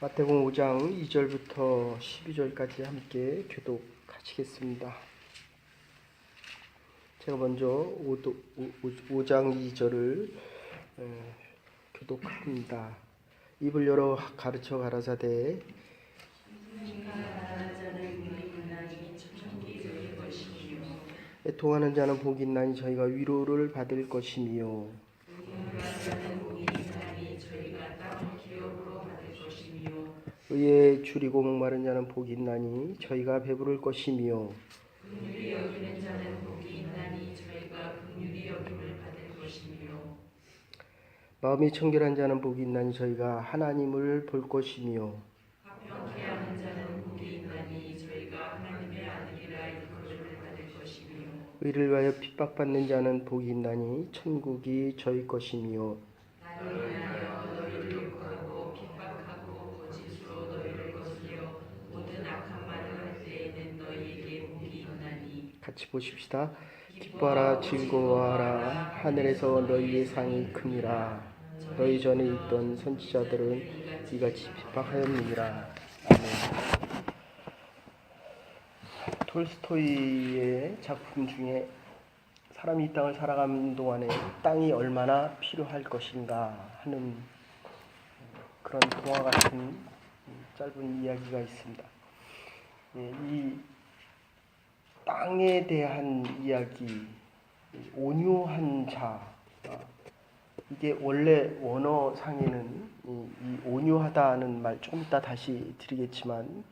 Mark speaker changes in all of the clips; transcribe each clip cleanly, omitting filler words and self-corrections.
Speaker 1: 마태복음 5장 2절부터 12절까지 함께 교독하시겠습니다. 제가 먼저 5장 2절을 교독합니다. 입을 열어 가르쳐 가라사대 애통하는 자는 복이 있나니 저희가 위로를 받을 것이며 의에 줄이고 목마른 자는 복이 있나니 저희가 배부를 것이며
Speaker 2: 긍휼히 여기는 자는 복이 있나니 저희가 긍휼히 여김을 받을 것이며
Speaker 1: 마음이 청결한 자는 복이 있나니 저희가 하나님을 볼 것이며
Speaker 2: 화평케 하는 자는 복이 있나니 저희가 하나님의 아들이라 일컬음을 받을 것이며
Speaker 1: 의를 위하여 핍박받는 자는 복이 있나니 천국이 저희 것이며
Speaker 2: 나를 인하여 너희를 욕하고 핍박하고 거짓으로 너희를 거스려 모든 악한 말을 할 때에는 너희에게 복이 있나니
Speaker 1: 같이 보십시다. 기뻐하라 즐거워하라 하늘에서 너희의 상이 큽니다. 너희 전에 있던 선지자들은 이같이 핍박하였느니라. 아멘. 톨스토이의 작품 중에 사람이 이 땅을 살아가는 동안에 땅이 얼마나 필요할 것인가 하는 그런 동화 같은 짧은 이야기가 있습니다. 이 땅에 대한 이야기, 온유한 자, 이게 원래 원어상에는 이 온유하다는 말 좀 이따 다시 드리겠지만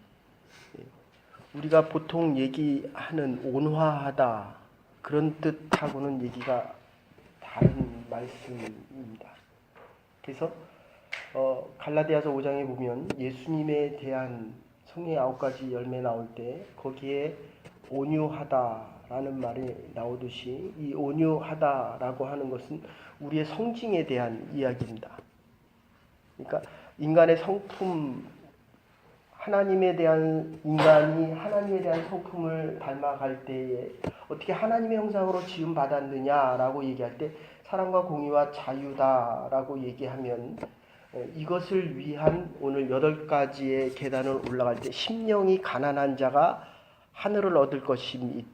Speaker 1: 우리가 보통 얘기하는 온화하다 그런 뜻하고는 얘기가 다른 말씀입니다. 그래서 갈라디아서 5장에 보면 예수님에 대한 성령의 9가지 열매 나올 때 거기에 온유하다라는 말이 나오듯이 이 온유하다라고 하는 것은 우리의 성징에 대한 이야기입니다. 그러니까 인간의 성품, 하나님에 대한 인간이 하나님에 대한 성품을 닮아갈 때에 어떻게 하나님의 형상으로 지음 받았느냐라고 얘기할 때 사랑과 공의와 자유다라고 얘기하면 이것을 위한 오늘 8가지의 계단을 올라갈 때 심령이 가난한 자가 하늘을 얻을 것이니라.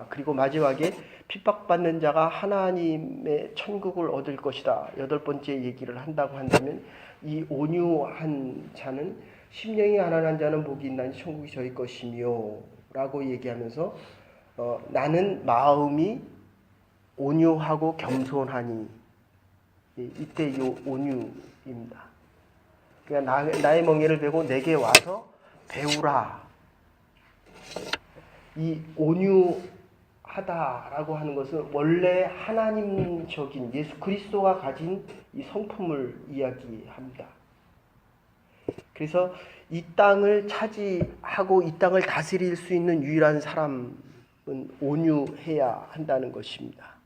Speaker 1: 그리고 마지막에 핍박받는 자가 하나님의 천국을 얻을 것이다. 8번째 얘기를 한다고 한다면 이 온유한 자는 심령이 가난한 자는 복이 있나니 천국이 저희 것이며 라고 얘기하면서 나는 마음이 온유하고 겸손하니 이때 이 온유입니다. 그러니까 나의 멍에를 베고 내게 와서 배우라. 이 온유하다라고 하는 것은 원래 하나님적인 예수 그리스도가 가진 이 성품을 이야기합니다. 그래서 이 땅을 차지하고 이 땅을 다스릴 수 있는 유일한 사람은 온유해야 한다는 것입니다.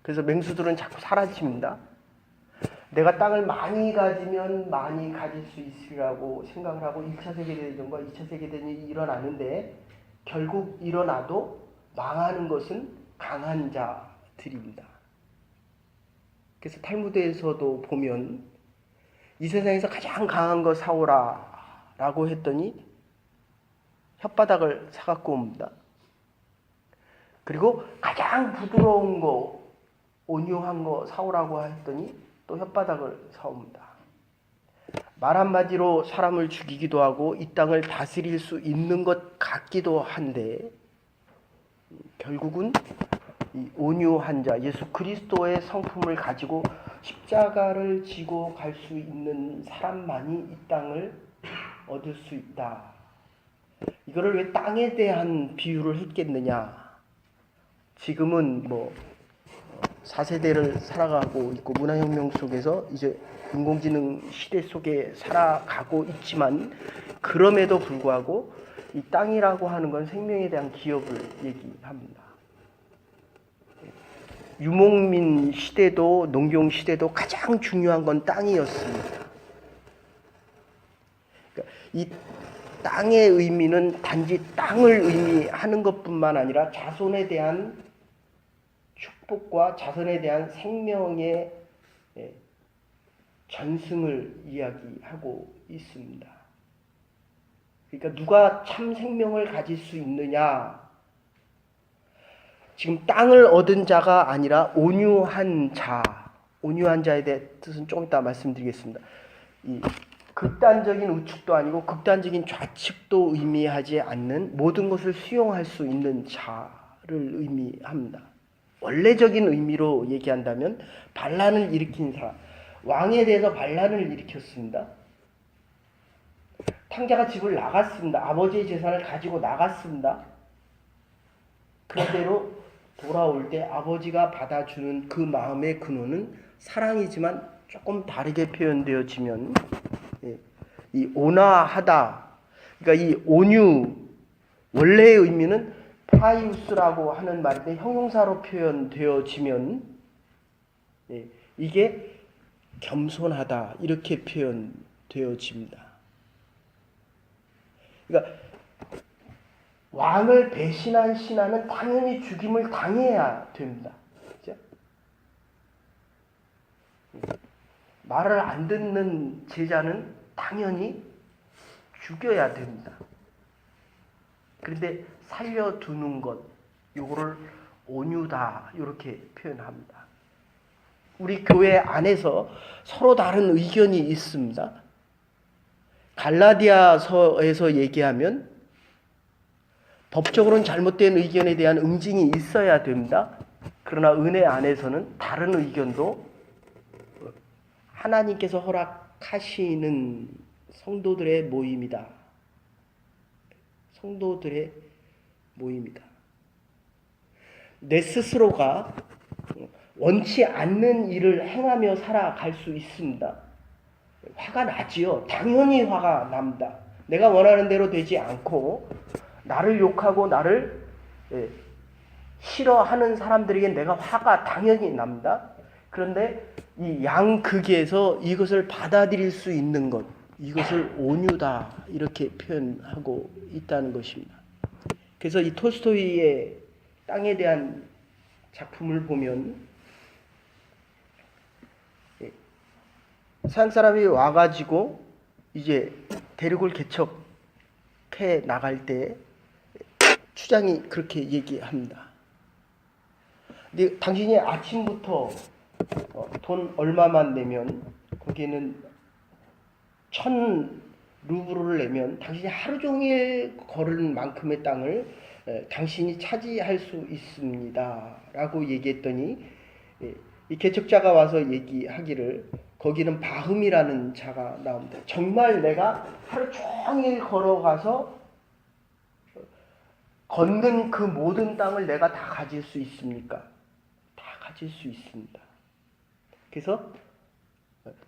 Speaker 1: 그래서 맹수들은 자꾸 사라집니다. 내가 땅을 많이 가지면 많이 가질 수 있으리라고 생각을 하고 1차 세계대전과 2차 세계대전이 일어나는데 결국 일어나도 망하는 것은 강한 자들입니다. 그래서 탈무드에서도 보면 이 세상에서 가장 강한 거 사오라 라고 했더니 혓바닥을 사갖고 옵니다. 그리고 가장 부드러운 거 온유한 거 사오라고 했더니 또 혓바닥을 사옵니다. 말 한마디로 사람을 죽이기도 하고 이 땅을 다스릴 수 있는 것 같기도 한데 결국은 이 온유한 자 예수 그리스도의 성품을 가지고 십자가를 지고 갈 수 있는 사람만이 이 땅을 얻을 수 있다. 이거를 왜 땅에 대한 비유를 했겠느냐? 지금은 4세대를 살아가고 있고 문화혁명 속에서 이제 인공지능 시대 속에 살아가고 있지만 그럼에도 불구하고 이 땅이라고 하는 건 생명에 대한 기업을 얘기합니다. 유목민 시대도 농경 시대도 가장 중요한 건 땅이었습니다. 그러니까 이 땅의 의미는 단지 땅을 의미하는 것뿐만 아니라 자손에 대한 축복과 자손에 대한 생명의 전승을 이야기하고 있습니다. 그러니까 누가 참 생명을 가질 수 있느냐? 지금 땅을 얻은 자가 아니라 온유한 자. 온유한 자에 대해 뜻은 조금 이따 말씀드리겠습니다. 이 극단적인 우측도 아니고 극단적인 좌측도 의미하지 않는 모든 것을 수용할 수 있는 자를 의미합니다. 원래적인 의미로 얘기한다면 반란을 일으킨 사람, 왕에 대해서 반란을 일으켰습니다. 탕자가 집을 나갔습니다. 아버지의 재산을 가지고 나갔습니다. 그대로 돌아올 때 아버지가 받아주는 그 마음의 근원은 사랑이지만 조금 다르게 표현되어지면 이 온화하다. 그러니까 이 온유 원래의 의미는 파이우스라고 하는 말인데 형용사로 표현되어지면 이게 겸손하다 이렇게 표현되어집니다. 그러니까 왕을 배신한 신하는 당연히 죽임을 당해야 됩니다. 그렇죠? 말을 안 듣는 제자는 당연히 죽여야 됩니다. 그런데 살려두는 것, 요거를 온유다 이렇게 표현합니다. 우리 교회 안에서 서로 다른 의견이 있습니다. 갈라디아서에서 얘기하면 법적으로는 잘못된 의견에 대한 응징이 있어야 됩니다. 그러나 은혜 안에서는 다른 의견도 하나님께서 허락하시는 성도들의 모임이다. 성도들의 모임이다. 내 스스로가 원치 않는 일을 행하며 살아갈 수 있습니다. 화가 나지요. 당연히 화가 납니다. 내가 원하는 대로 되지 않고 나를 욕하고 나를 싫어하는 사람들에게 내가 화가 당연히 납니다. 그런데 이 양극에서 이것을 받아들일 수 있는 것, 이것을 온유다 이렇게 표현하고 있다는 것입니다. 그래서 이 톨스토이의 땅에 대한 작품을 보면 서양 사람이 와가지고 이제 대륙을 개척해 나갈 때 추장이 그렇게 얘기합니다. 근데 당신이 아침부터 돈 얼마만 내면 거기에는 1,000루블을 내면 당신이 하루 종일 걸은 만큼의 땅을 당신이 차지할 수 있습니다. 라고 얘기했더니 이 개척자가 와서 얘기하기를 거기는 바흠이라는 자가 나옵니다. 정말 내가 하루 종일 걸어가서 걷는 그 모든 땅을 내가 다 가질 수 있습니까? 다 가질 수 있습니다. 그래서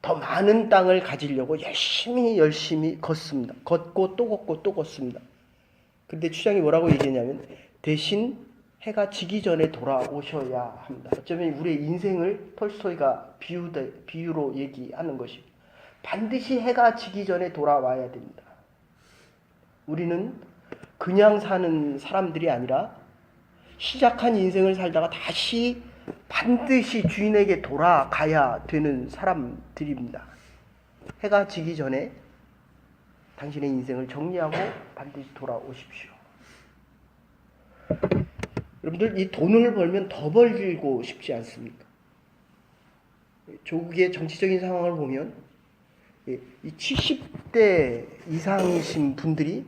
Speaker 1: 더 많은 땅을 가지려고 열심히 걷습니다. 걷고 또 걷고 또 걷습니다. 근데 추장이 뭐라고 얘기했냐면 대신 해가 지기 전에 돌아오셔야 합니다. 어쩌면 우리의 인생을 톨스토이가 비유로 얘기하는 것입니다. 반드시 해가 지기 전에 돌아와야 됩니다. 우리는 그냥 사는 사람들이 아니라 시작한 인생을 살다가 다시 반드시 주인에게 돌아가야 되는 사람들입니다. 해가 지기 전에 당신의 인생을 정리하고 반드시 돌아오십시오. 여러분들 이 돈을 벌면 더 벌고 싶지 않습니까? 조국의 정치적인 상황을 보면 이 70대 이상이신 분들이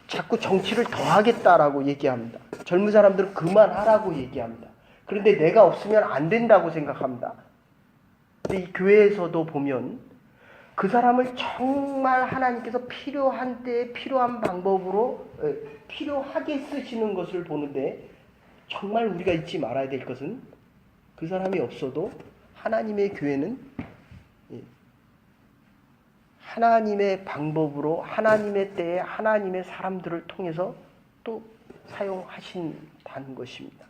Speaker 1: 자꾸 정치를 더 하겠다라고 얘기합니다. 젊은 사람들은 그만하라고 얘기합니다. 그런데 내가 없으면 안 된다고 생각합니다. 근데 이 교회에서도 보면 그 사람을 정말 하나님께서 필요한 때에 필요한 방법으로 필요하게 쓰시는 것을 보는데 정말 우리가 잊지 말아야 될 것은 그 사람이 없어도 하나님의 교회는 하나님의 방법으로 하나님의 때에 하나님의 사람들을 통해서 또 사용하신다는 것입니다.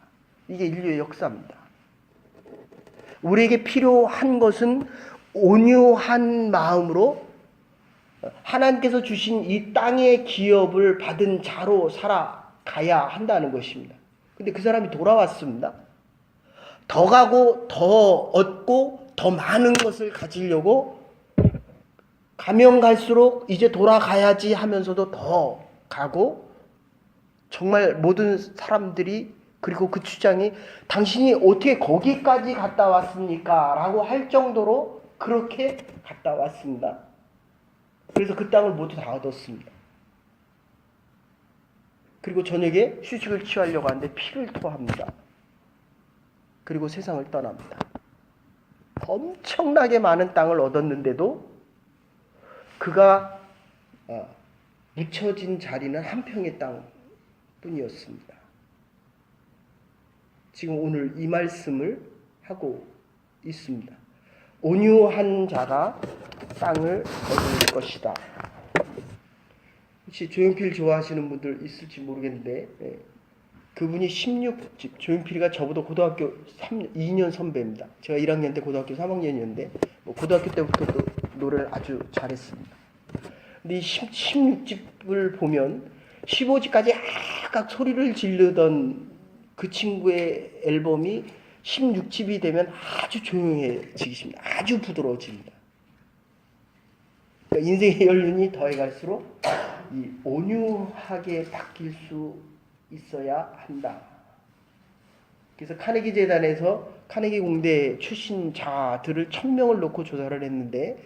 Speaker 1: 이게 인류의 역사입니다. 우리에게 필요한 것은 온유한 마음으로 하나님께서 주신 이 땅의 기업을 받은 자로 살아가야 한다는 것입니다. 근데 그 사람이 돌아왔습니다. 더 가고 더 얻고 더 많은 것을 가지려고 가면 갈수록 이제 돌아가야지 하면서도 더 가고, 정말 모든 사람들이, 그리고 그 주장이 당신이 어떻게 거기까지 갔다 왔습니까? 라고 할 정도로 그렇게 갔다 왔습니다. 그래서 그 땅을 모두 다 얻었습니다. 그리고 저녁에 휴식을 취하려고 하는데 피를 토합니다. 그리고 세상을 떠납니다. 엄청나게 많은 땅을 얻었는데도 그가 묻혀진 자리는 한 평의 땅뿐이었습니다. 지금 오늘 이 말씀을 하고 있습니다. 온유한 자가 땅을 얻을 것이다. 혹시 조용필 좋아하시는 분들 있을지 모르겠는데, 그분이 16집, 조용필이가 저보다 고등학교 2년 선배입니다. 제가 1학년 때 고등학교 3학년이었는데 고등학교 때부터 노래를 아주 잘했습니다. 근데 이 16집을 보면 15집까지 아까 소리를 지르던 그 친구의 앨범이 16집이 되면 아주 조용해지십니다. 아주 부드러워집니다. 그러니까 인생의 연륜이 더해갈수록 이 온유하게 바뀔 수 있어야 한다. 그래서 카네기 재단에서 카네기 공대 출신 자들을 1000명을 놓고 조사를 했는데,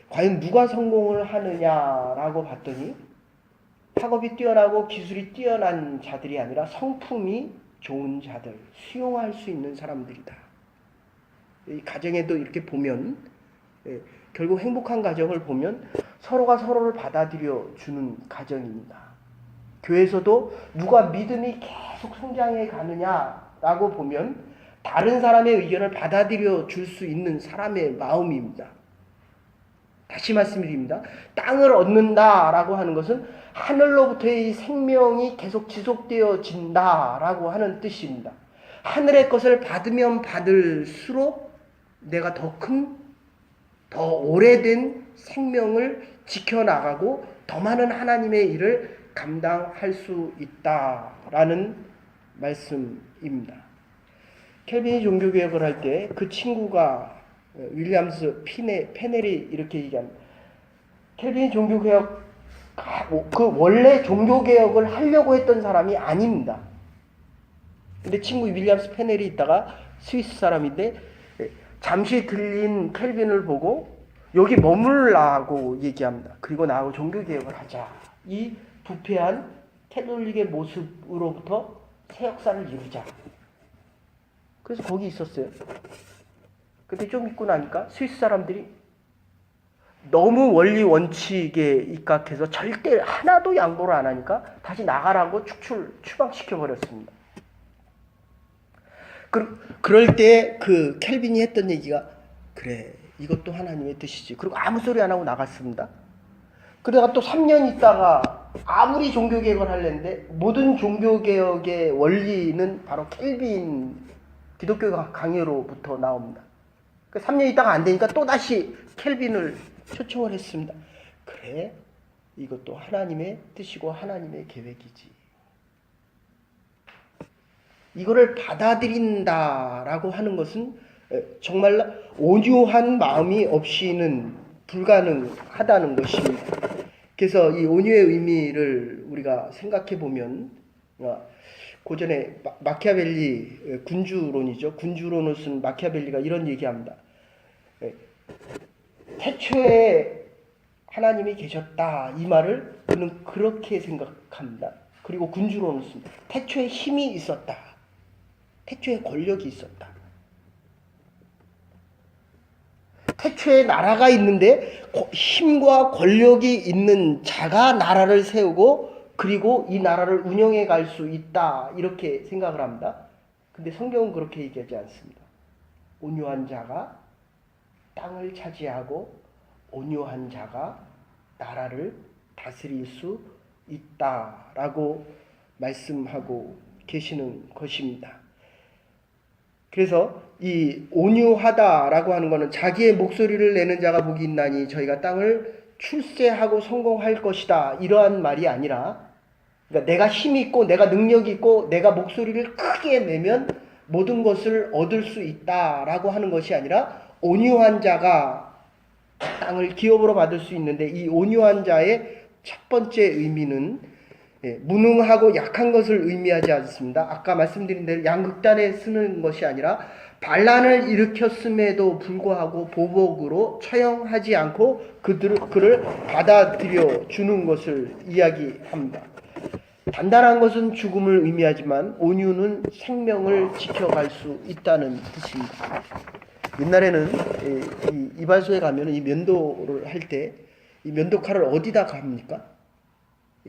Speaker 1: 과연 누가 성공을 하느냐라고 봤더니 학업이 뛰어나고 기술이 뛰어난 자들이 아니라 성품이 좋은 자들, 수용할 수 있는 사람들이다. 이 가정에도 이렇게 보면, 결국 행복한 가정을 보면 서로가 서로를 받아들여 주는 가정입니다. 교회에서도 누가 믿음이 계속 성장해 가느냐라고 보면 다른 사람의 의견을 받아들여 줄 수 있는 사람의 마음입니다. 다시 말씀드립니다. 땅을 얻는다라고 하는 것은 하늘로부터의 생명이 계속 지속되어진다라고 하는 뜻입니다. 하늘의 것을 받으면 받을수록 내가 더 큰, 더 오래된 생명을 지켜나가고 더 많은 하나님의 일을 감당할 수 있다라는 말씀입니다. 켈빈이 종교개혁을 할 때 그 친구가 윌리엄스 페넬이 이렇게 얘기합니다. 켈빈이 종교개혁, 그 원래 종교개혁을 하려고 했던 사람이 아닙니다. 근데 친구 윌리엄스 페넬이 있다가 스위스 사람인데 잠시 들린 켈빈을 보고 여기 머물라고 얘기합니다. 그리고 나하고 종교개혁을 하자. 이 부패한 캐톨릭의 모습으로부터 새 역사를 이루자. 그래서 거기 있었어요. 근데 좀 있고 나니까 스위스 사람들이 너무 원리 원칙에 입각해서 절대 하나도 양보를 안 하니까 다시 나가라고 추방시켜 버렸습니다. 그럴 때 그 켈빈이 했던 얘기가, 그래, 이것도 하나님의 뜻이지. 그리고 아무 소리 안 하고 나갔습니다. 그러다가 또 3년 있다가 아무리 종교개혁을 하려는데 모든 종교개혁의 원리는 바로 켈빈 기독교 강요로부터 나옵니다. 3년 있다가 안 되니까 또다시 켈빈을 초청을 했습니다. 그래, 이것도 하나님의 뜻이고 하나님의 계획이지. 이거를 받아들인다라고 하는 것은 정말 온유한 마음이 없이는 불가능하다는 것입니다. 그래서 이 온유의 의미를 우리가 생각해 보면, 고전에 마키아벨리 군주론이죠. 군주론을 쓴 마키아벨리가 이런 얘기합니다. 태초에 하나님이 계셨다, 이 말을 그는 그렇게 생각합니다. 그리고 군주론을 씁니다. 태초에 힘이 있었다. 태초에 권력이 있었다. 태초에 나라가 있는데 힘과 권력이 있는 자가 나라를 세우고 그리고 이 나라를 운영해 갈 수 있다, 이렇게 생각을 합니다. 근데 성경은 그렇게 얘기하지 않습니다. 온유한 자가 땅을 차지하고 온유한 자가 나라를 다스릴 수 있다라고 말씀하고 계시는 것입니다. 그래서 이 온유하다라고 하는 것은 자기의 목소리를 내는 자가 복이 있나니 저희가 땅을 출세하고 성공할 것이다, 이러한 말이 아니라, 그러니까 내가 힘이 있고 내가 능력이 있고 내가 목소리를 크게 내면 모든 것을 얻을 수 있다라고 하는 것이 아니라 온유한 자가 땅을 기업으로 받을 수 있는데, 이 온유한 자의 첫 번째 의미는 무능하고 약한 것을 의미하지 않습니다. 아까 말씀드린 대로 양극단에 쓰는 것이 아니라 반란을 일으켰음에도 불구하고 보복으로 처형하지 않고 그를 받아들여 주는 것을 이야기합니다. 단단한 것은 죽음을 의미하지만 온유는 생명을 지켜갈 수 있다는 뜻입니다. 옛날에는 이 이발소에 가면 이 면도를 할 때 이 면도칼을 어디다 갑니까?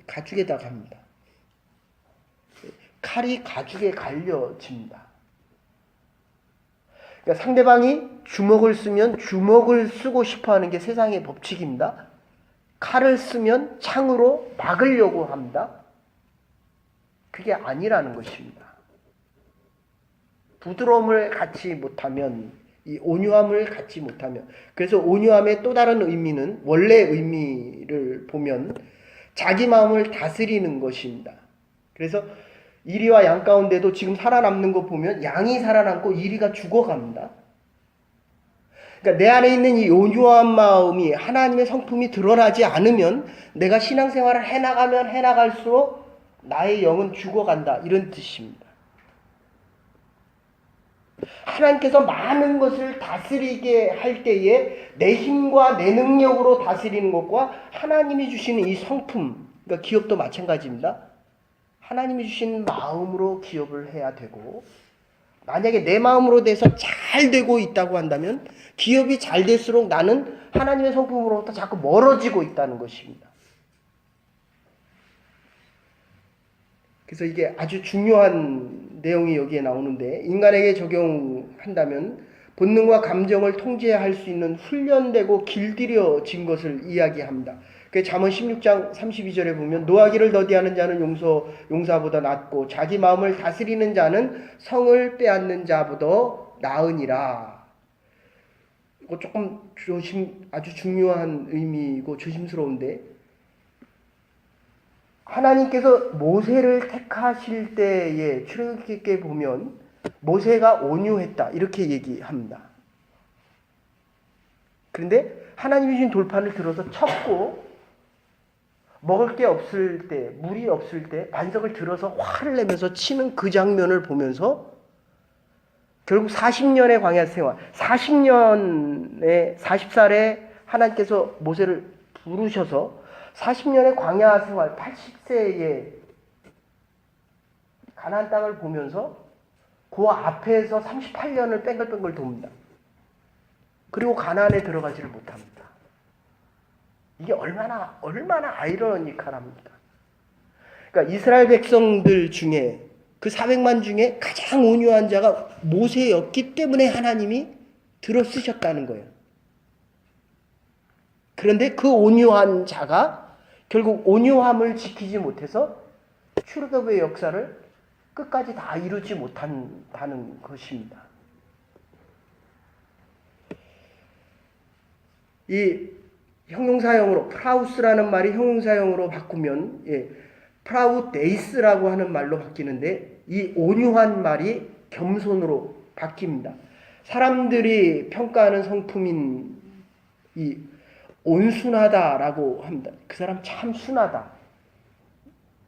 Speaker 1: 가죽에다 갑니다. 칼이 가죽에 갈려집니다. 그러니까 상대방이 주먹을 쓰면 주먹을 쓰고 싶어 하는 게 세상의 법칙입니다. 칼을 쓰면 창으로 막으려고 합니다. 그게 아니라는 것입니다. 부드러움을 갖지 못하면, 이 온유함을 갖지 못하면, 그래서 온유함의 또 다른 의미는, 원래 의미를 보면 자기 마음을 다스리는 것입니다. 그래서 이리와 양 가운데도 지금 살아남는 거 보면 양이 살아남고 이리가 죽어갑니다. 그러니까 내 안에 있는 이 온유한 마음이, 하나님의 성품이 드러나지 않으면 내가 신앙생활을 해나가면 해나갈수록 나의 영은 죽어간다, 이런 뜻입니다. 하나님께서 많은 것을 다스리게 할 때에 내 힘과 내 능력으로 다스리는 것과 하나님이 주시는 이 성품, 그러니까 기업도 마찬가지입니다. 하나님이 주신 마음으로 기업을 해야 되고, 만약에 내 마음으로 돼서 잘 되고 있다고 한다면 기업이 잘 될수록 나는 하나님의 성품으로부터 자꾸 멀어지고 있다는 것입니다. 그래서 이게 아주 중요한 내용이 여기에 나오는데, 인간에게 적용한다면 본능과 감정을 통제할 수 있는 훈련되고 길들여진 것을 이야기합니다. 그 잠언 16장 32절에 보면 노하기를 더디하는 자는 용사보다 낫고 자기 마음을 다스리는 자는 성을 빼앗는 자보다 나으니라. 이거 조금 아주 중요한 의미이고 조심스러운데, 하나님께서 모세를 택하실 때에 출애굽기에 보면 모세가 온유했다, 이렇게 얘기합니다. 그런데 하나님이 주신 돌판을 들어서 쳤고, 먹을 게 없을 때, 물이 없을 때 반석을 들어서 화를 내면서 치는 그 장면을 보면서 결국 40년의 광야 생활, 40살에 하나님께서 모세를 부르셔서 40년의 광야 생활, 80세에 가나안 땅을 보면서 그 앞에서 38년을 뺑글뺑글 돕니다. 그리고 가나안에 들어가지를 못합니다. 이게 얼마나 아이러니컬합니까? 그러니까 이스라엘 백성들 중에, 그 400만 중에 가장 온유한 자가 모세였기 때문에 하나님이 들어 쓰셨다는 거예요. 그런데 그 온유한 자가 결국 온유함을 지키지 못해서 출애굽의 역사를 끝까지 다 이루지 못한다는 것입니다. 이 형용사형으로, 프라우스라는 말이 형용사형으로 바꾸면 프라우데이스라고 하는 말로 바뀌는데, 이 온유한 말이 겸손으로 바뀝니다. 사람들이 평가하는 성품인 이 온순하다라고 합니다. 그 사람 참 순하다.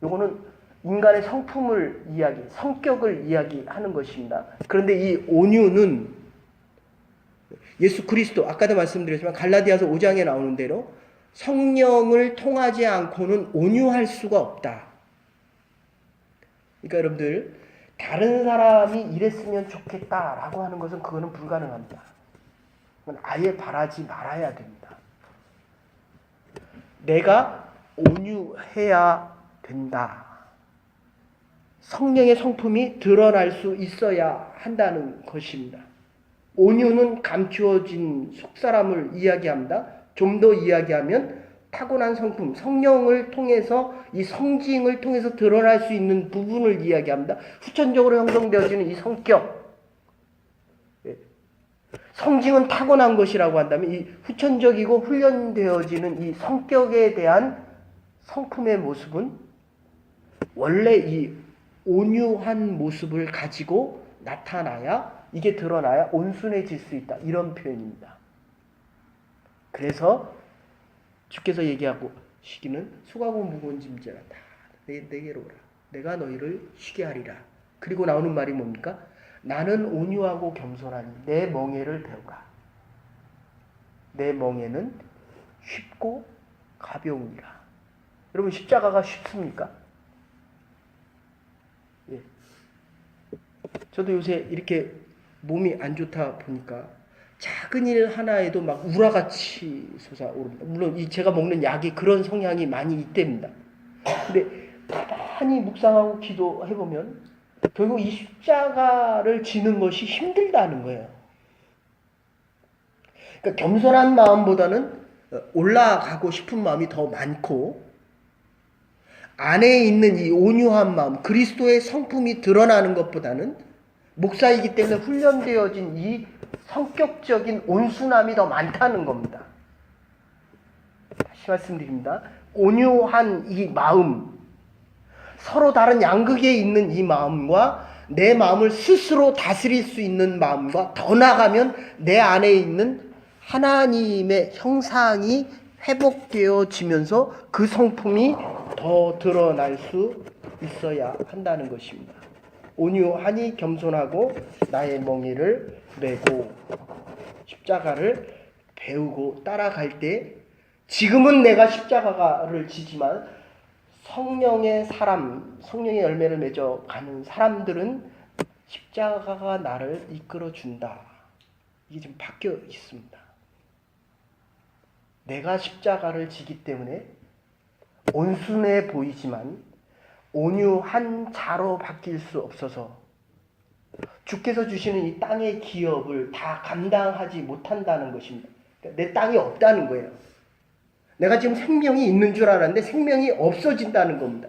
Speaker 1: 요거는 인간의 성품을 성격을 이야기하는 것입니다. 그런데 이 온유는 예수 그리스도, 아까도 말씀드렸지만 갈라디아서 5장에 나오는 대로 성령을 통하지 않고는 온유할 수가 없다. 그러니까 여러분들, 다른 사람이 이랬으면 좋겠다라고 하는 것은 그거는 불가능합니다. 그건 아예 바라지 말아야 됩니다. 내가 온유해야 된다. 성령의 성품이 드러날 수 있어야 한다는 것입니다. 온유는 감추어진 속사람을 이야기합니다. 좀 더 이야기하면 타고난 성품, 성령을 통해서, 이 성징을 통해서 드러날 수 있는 부분을 이야기합니다. 후천적으로 형성되어지는 이 성격. 성징은 타고난 것이라고 한다면 이 후천적이고 훈련되어지는 이 성격에 대한 성품의 모습은 원래 이 온유한 모습을 가지고 나타나야 이게 드러나야 온순해질 수 있다. 이런 표현입니다. 그래서 주께서 얘기하고 시기는 수고하고 무거운 짐져라 다 내게로 오라. 내가 너희를 쉬게 하리라. 그리고 나오는 말이 뭡니까? 나는 온유하고 겸손하니 내 멍에를 배우라. 내 멍에는 쉽고 가벼우니라. 여러분 십자가가 쉽습니까? 예. 저도 요새 이렇게 몸이 안 좋다 보니까 작은 일 하나에도 막 우라같이 솟아오릅니다. 물론 제가 먹는 약이 그런 성향이 많이 있답니다. 근데 가만히 묵상하고 기도해보면 결국 이 십자가를 지는 것이 힘들다는 거예요. 그러니까 겸손한 마음보다는 올라가고 싶은 마음이 더 많고 안에 있는 이 온유한 마음, 그리스도의 성품이 드러나는 것보다는 목사이기 때문에 훈련되어진 이 성격적인 온순함이 더 많다는 겁니다. 다시 말씀드립니다. 온유한 이 마음, 서로 다른 양극에 있는 이 마음과 내 마음을 스스로 다스릴 수 있는 마음과 더 나아가면 내 안에 있는 하나님의 형상이 회복되어지면서 그 성품이 더 드러날 수 있어야 한다는 것입니다. 온유하니 겸손하고 나의 멍에를 메고 십자가를 배우고 따라갈 때 지금은 내가 십자가를 지지만 성령의 사람, 성령의 열매를 맺어 가는 사람들은 십자가가 나를 이끌어 준다. 이게 지금 바뀌어 있습니다. 내가 십자가를 지기 때문에 온순해 보이지만 온유한 자로 바뀔 수 없어서 주께서 주시는 이 땅의 기업을 다 감당하지 못한다는 것입니다. 그러니까 내 땅이 없다는 거예요. 내가 지금 생명이 있는 줄 알았는데 생명이 없어진다는 겁니다.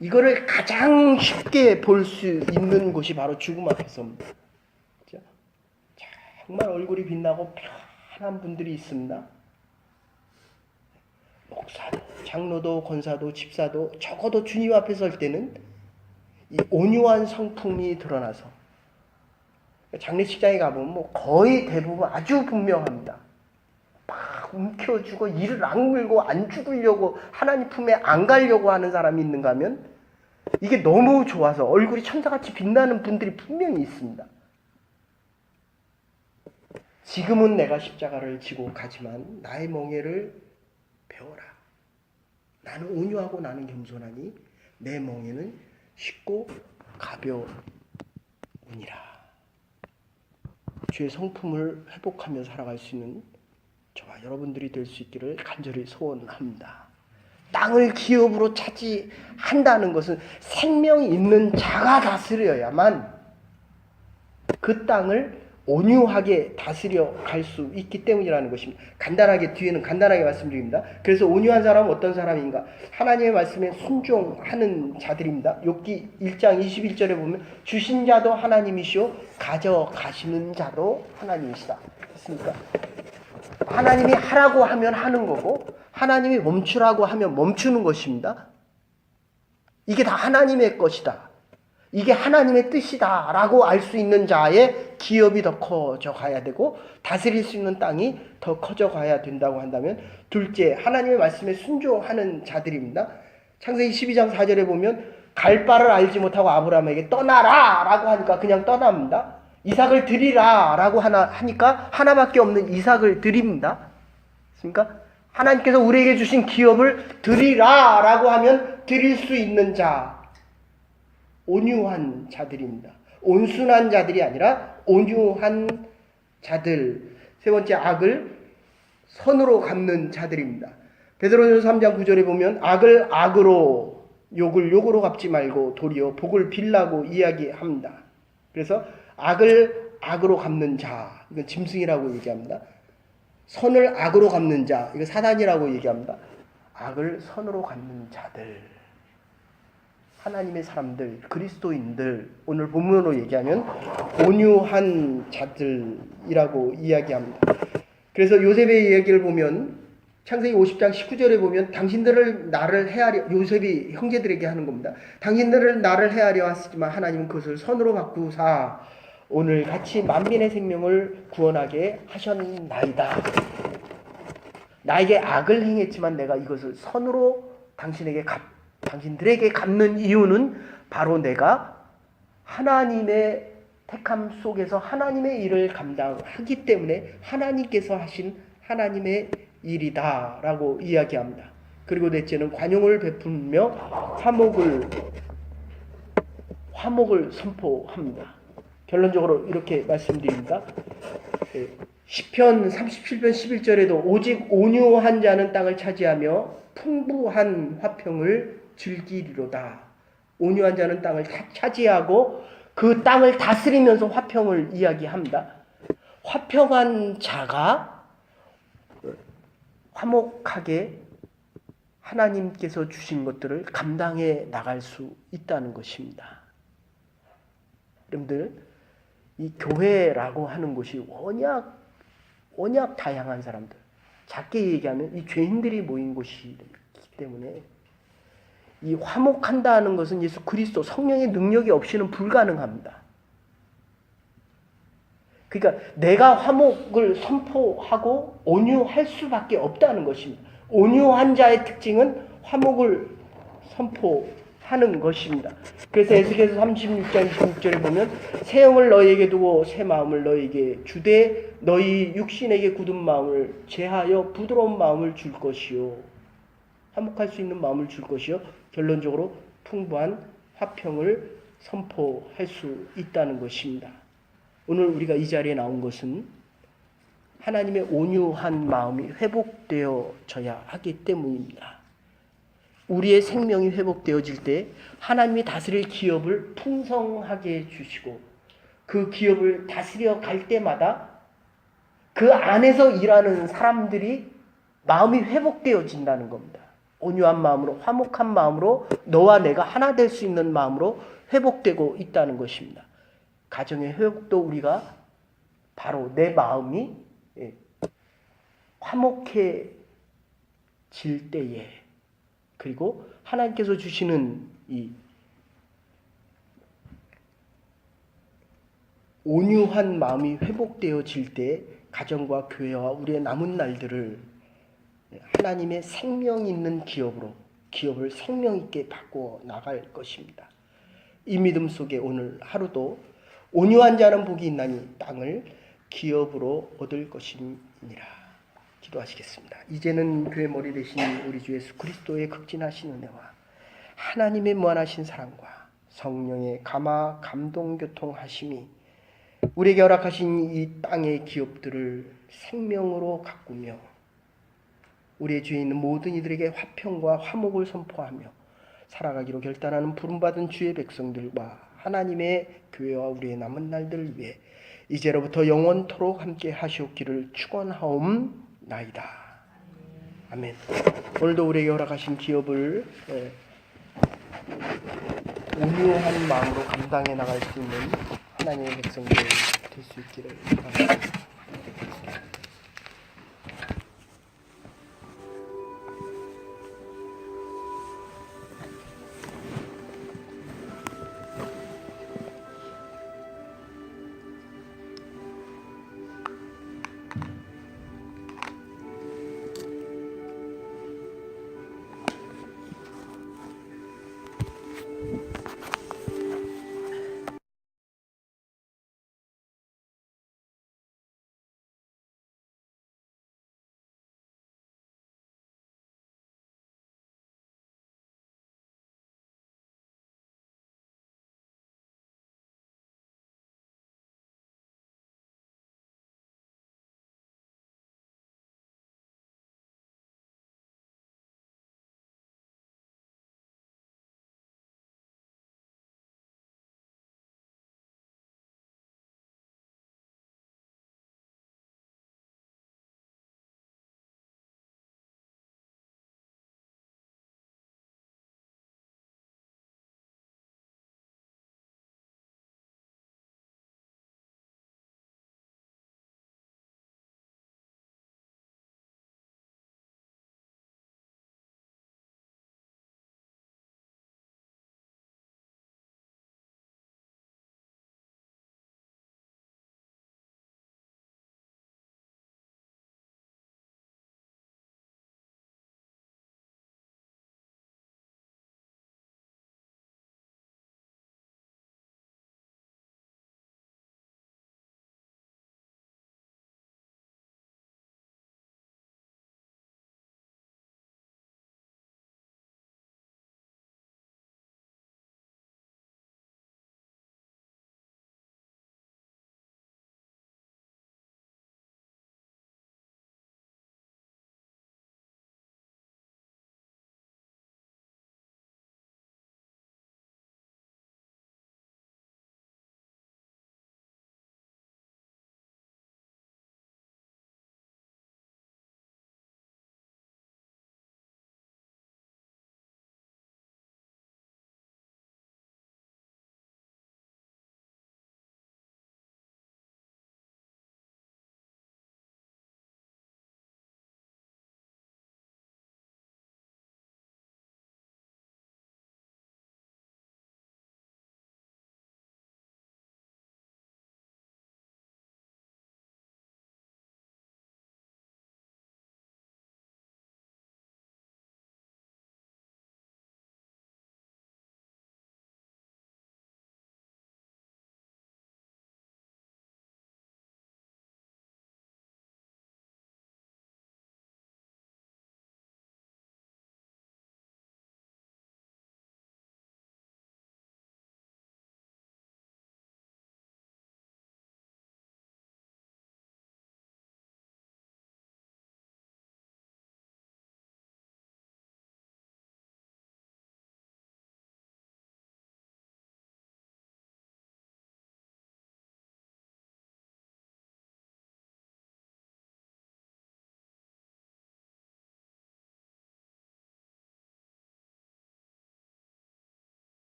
Speaker 1: 이거를 가장 쉽게 볼 수 있는 곳이 바로 죽음 앞에서입니다. 그렇죠? 정말 얼굴이 빛나고 편한 분들이 있습니다. 목사도, 장로도, 권사도, 집사도 적어도 주님 앞에 설 때는 이 온유한 성품이 드러나서 장례식장에 가보면 뭐 거의 대부분 아주 분명합니다. 막 움켜쥐고 이를 악물고 안 죽으려고 하나님 품에 안 가려고 하는 사람이 있는가 하면 이게 너무 좋아서 얼굴이 천사같이 빛나는 분들이 분명히 있습니다. 지금은 내가 십자가를 지고 가지만 나의 멍에를 배워라. 나는 온유하고 나는 겸손하니 내 멍에는 쉽고 가벼우니라. 주의 성품을 회복하며 살아갈 수 있는 저와 여러분들이 될 수 있기를 간절히 소원합니다. 땅을 기업으로 차지한다는 것은 생명이 있는 자가 다스려야만 그 땅을 온유하게 다스려 갈 수 있기 때문이라는 것입니다. 간단하게 뒤에는 간단하게 말씀드립니다. 그래서 온유한 사람은 어떤 사람인가? 하나님의 말씀에 순종하는 자들입니다. 욥기 1장 21절에 보면 주신 자도 하나님이시오 가져가시는 자도 하나님이시다. 됐습니까? 하나님이 하라고 하면 하는 거고 하나님이 멈추라고 하면 멈추는 것입니다. 이게 다 하나님의 것이다. 이게 하나님의 뜻이다 라고 알 수 있는 자의 기업이 더 커져 가야 되고 다스릴 수 있는 땅이 더 커져 가야 된다고 한다면 둘째, 하나님의 말씀에 순종하는 자들입니다. 창세기 12장 4절에 보면 갈 바를 알지 못하고 아브라함에게 떠나라 라고 하니까 그냥 떠납니다. 이삭을 드리라 라고 하니까 하나밖에 없는 이삭을 드립니다. 그러니까 하나님께서 우리에게 주신 기업을 드리라 라고 하면 드릴 수 있는 자, 온유한 자들입니다. 온순한 자들이 아니라 온유한 자들. 세 번째, 악을 선으로 갚는 자들입니다. 베드로전서 3장 9절에 보면 악을 악으로 욕을 욕으로 갚지 말고 도리어 복을 빌라고 이야기합니다. 그래서 악을 악으로 갚는 자, 이건 짐승이라고 얘기합니다. 선을 악으로 갚는 자, 이거 사단이라고 얘기합니다. 악을 선으로 갚는 자들, 하나님의 사람들, 그리스도인들, 오늘 본문으로 얘기하면 온유한 자들이라고 이야기합니다. 그래서 요셉의 이야기를 보면 창세기 50장 19절에 보면 당신들을 나를 해하려, 요셉이 형제들에게 하는 겁니다. 당신들을 나를 해하려 하시지만 하나님은 그것을 선으로 바꾸사 오늘 같이 만민의 생명을 구원하게 하셨나이다. 나에게 악을 행했지만 내가 이것을 선으로 당신들에게 갚는 이유는 바로 내가 하나님의 택함 속에서 하나님의 일을 감당하기 때문에 하나님께서 하신 하나님의 일이다라고 이야기합니다. 그리고 넷째는 관용을 베풀며 화목을 선포합니다. 결론적으로 이렇게 말씀드립니다. 시편 37편 11절에도 오직 온유한 자는 땅을 차지하며 풍부한 화평을 즐기리로다. 온유한 자는 땅을 차지하고 그 땅을 다스리면서 화평을 이야기합니다. 화평한 자가 화목하게 하나님께서 주신 것들을 감당해 나갈 수 있다는 것입니다. 여러분들, 이 교회라고 하는 곳이 워낙 다양한 사람들, 작게 얘기하면 이 죄인들이 모인 곳이기 때문에 이 화목한다는 것은 예수 그리스도 성령의 능력이 없이는 불가능합니다. 그러니까 내가 화목을 선포하고 온유할 수밖에 없다는 것입니다. 온유한 자의 특징은 화목을 선포하는 것입니다. 그래서 에스겔서 36장 26절에 보면 새 영을 너희에게 두고 새 마음을 너희에게 주되 너희 육신에게 굳은 마음을 제하여 부드러운 마음을 줄 것이요. 화목할 수 있는 마음을 줄 것이요. 결론적으로 풍부한 화평을 선포할 수 있다는 것입니다. 오늘 우리가 이 자리에 나온 것은 하나님의 온유한 마음이 회복되어져야 하기 때문입니다. 우리의 생명이 회복되어질 때 하나님이 다스릴 기업을 풍성하게 주시고 그 기업을 다스려 갈 때마다 그 안에서 일하는 사람들이 마음이 회복되어진다는 겁니다. 온유한 마음으로, 화목한 마음으로 너와 내가 하나 될 수 있는 마음으로 회복되고 있다는 것입니다. 가정의 회복도 우리가 바로 내 마음이 화목해질 때에, 그리고 하나님께서 주시는 이 온유한 마음이 회복되어질 때 가정과 교회와 우리의 남은 날들을 하나님의 생명 있는 기업을 생명 있게 바꾸어 나갈 것입니다. 이 믿음 속에 오늘 하루도 온유한 자는 복이 있나니 땅을 기업으로 얻을 것이니라. 기도하시겠습니다. 이제는 교회 머리 되신 우리 주 예수 그리스도의 극진하신 은혜와 하나님의 무한하신 사랑과 성령의 감동 교통하심이 우리에게 허락하신 이 땅의 기업들을 생명으로 가꾸며 우리의 주에 있는 모든 이들에게 화평과 화목을 선포하며 살아가기로 결단하는 부름받은 주의 백성들과 하나님의 교회와 우리의 남은 날들을 위해 이제로부터 영원토록 함께 하시옵기를 축원하옵나이다. 아멘. 오늘도 우리에게 허락하신 기업을 온유한 마음으로 감당해 나갈 수 있는 하나님의 백성들 될 수 있기를 바랍니다.